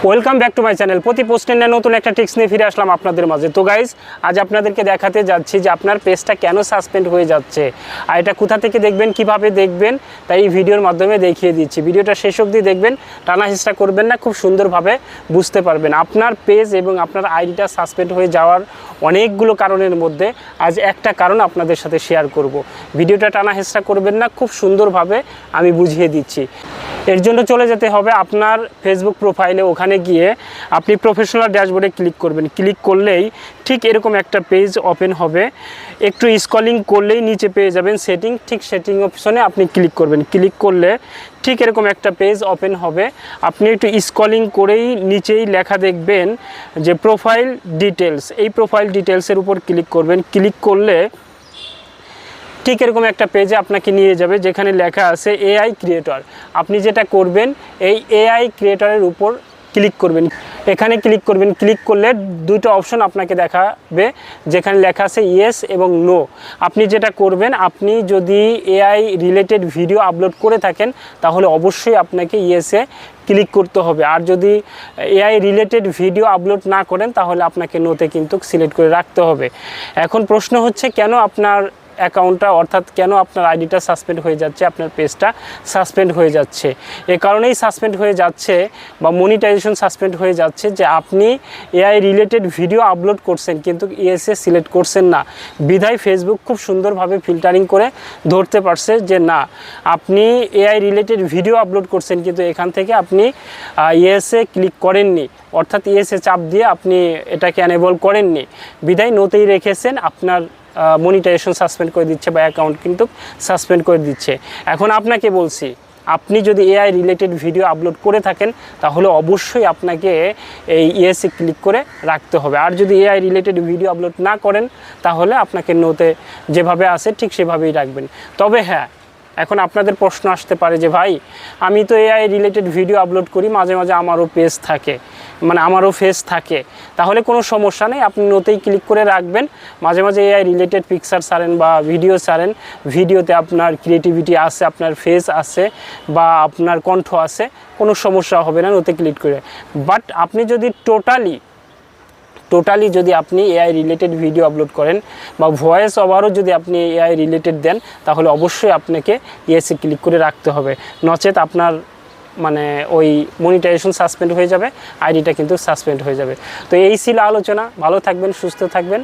Welcome back to my channel. প্রতি পোস্টে নতুন একটা টিপস নিয়ে ফিরে আসলাম আপনাদের মাঝে। তো গাইজ, আজ আপনাদেরকে দেখাতে যাচ্ছি যে আপনার পেজটা কেন সাসপেন্ড হয়ে যাচ্ছে, আর এটা কোথা থেকে দেখবেন, কিভাবে দেখবেন, তাই এই ভিডিওর মাধ্যমে দেখিয়ে দিচ্ছি। ভিডিওটা শেষ অবধি দেখবেন, টানা হেঁচড়া করবেন না, খুব সুন্দরভাবে বুঝতে পারবেন। আপনার পেজ এবং আপনার আইডিটা সাসপেন্ড হয়ে যাওয়ার অনেকগুলো কারণের মধ্যে আজ একটা কারণ আপনাদের সাথে শেয়ার করব। ভিডিওটা টানা হেঁচড়া করবেন না, খুব সুন্দরভাবে আমি বুঝিয়ে দিচ্ছি। এর জন্য চলে যেতে হবে আপনার ফেসবুক প্রোফাইলে। ওখানে গিয়ে আপনি প্রফেশনাল ড্যাশবোর্ডে ক্লিক করবেন। ক্লিক করলেই ঠিক এরকম একটা পেজ ওপেন হবে। একটু স্ক্রলিং করলেই নিচে পেয়ে যাবেন সেটিং। ঠিক সেটিং অপশনে আপনি ক্লিক করবেন। ক্লিক করলে ঠিক এরকম একটা পেজ ওপেন হবে। আপনি একটু স্ক্রলিং করেই নিচেই লেখা দেখবেন যে প্রোফাইল ডিটেলস। এই প্রোফাইল ডিটেলসের উপর ক্লিক করবেন। ক্লিক করলে ঠিক এরকম একটা পেজে আপনাকে নিয়ে যাবে, যেখানে লেখা আছে এআই ক্রিয়েটর। আপনি যেটা করবেন, এই এআই ক্রিয়েটরের উপর ক্লিক করবেন। এখানে ক্লিক করবেন। ক্লিক করলে দুটো অপশন আপনাকে দেখাবে, যেখানে লেখা আছে ইয়েস এবং নো। আপনি যেটা করবেন, আপনি যদি এআই রিলেটেড ভিডিও আপলোড করে থাকেন তাহলে অবশ্যই আপনাকে ইয়েসে ক্লিক করতে হবে। আর যদি এআই রিলেটেড ভিডিও আপলোড না করেন তাহলে আপনাকে নোতে কিন্তু সিলেক্ট করে রাখতে হবে। এখন প্রশ্ন হচ্ছে, কেন আপনার অ্যাকাউন্টটা অর্থাৎ কেন আপনার আইডিটা সাসপেন্ড হয়ে যাচ্ছে, আপনার পেজটা সাসপেন্ড হয়ে যাচ্ছে? এ কারণেই সাসপেন্ড হয়ে যাচ্ছে বা মনিটাইজেশন সাসপেন্ড হয়ে যাচ্ছে যে আপনি এআই রিলেটেড ভিডিও আপলোড করছেন কিন্তু ইএসএ সিলেক্ট করছেন না। বিধায় ফেসবুক খুব সুন্দরভাবে ফিল্টারিং করে ধরতে পারছে যে না, আপনি এআই রিলেটেড ভিডিও আপলোড করছেন কিন্তু এখান থেকে আপনি ইএসএ ক্লিক করেননি, অর্থাৎ ইএসএ চাপ দিয়ে আপনি এটাকে এনেবল করেননি। বিধায় নোতেই রেখেছেন, আপনার মনিটাইজেশন সাসপেন্ড করে দিচ্ছে বা অ্যাকাউন্ট কিন্তু সাসপেন্ড করে দিচ্ছে। এখন আপনাকে বলছি, আপনি যদি এআই রিলেটেড ভিডিও আপলোড করে থাকেন তাহলে অবশ্যই আপনাকে এই ইয়েসে ক্লিক করে রাখতে হবে। আর যদি এআই রিলেটেড ভিডিও আপলোড না করেন তাহলে আপনাকে নোতে যেভাবে আছে ঠিক সেভাবেই রাখবেন। তবে হ্যাঁ, এখন আপনাদের প্রশ্ন আসতে পারে যে ভাই, আমি তো এআই রিলেটেড ভিডিও আপলোড করি, মাঝে মাঝে আমারও পেজ থাকে, মানে আমারও ফেস থাকে, তাহলে কোনো সমস্যা নেই, আপনি নোতেই ক্লিক করে রাখবেন। মাঝে মাঝে এআই রিলেটেড পিকচার ছাড়েন বা ভিডিও ছাড়েন, ভিডিওতে আপনার ক্রিয়েটিভিটি আছে, আপনার ফেস আছে বা আপনার কণ্ঠ আছে, কোনো সমস্যা হবে না নোতে ক্লিক করে। বাট আপনি যদি টোটালি যদি আপনি এআই রিলেটেড ভিডিও আপলোড করেন বা ভয়েস ওভারও যদি আপনি এআই রিলেটেড দেন তাহলে অবশ্যই আপনাকে ইয়েসে ক্লিক করে রাখতে হবে, নচেত আপনার মানে ওই মনিটাইজেশন সাসপেন্ড হয়ে যাবে, আইডিটা কিন্তু সাসপেন্ড হয়ে যাবে। তো এই ছিল আলোচনা। ভালো থাকবেন, সুস্থ থাকবেন।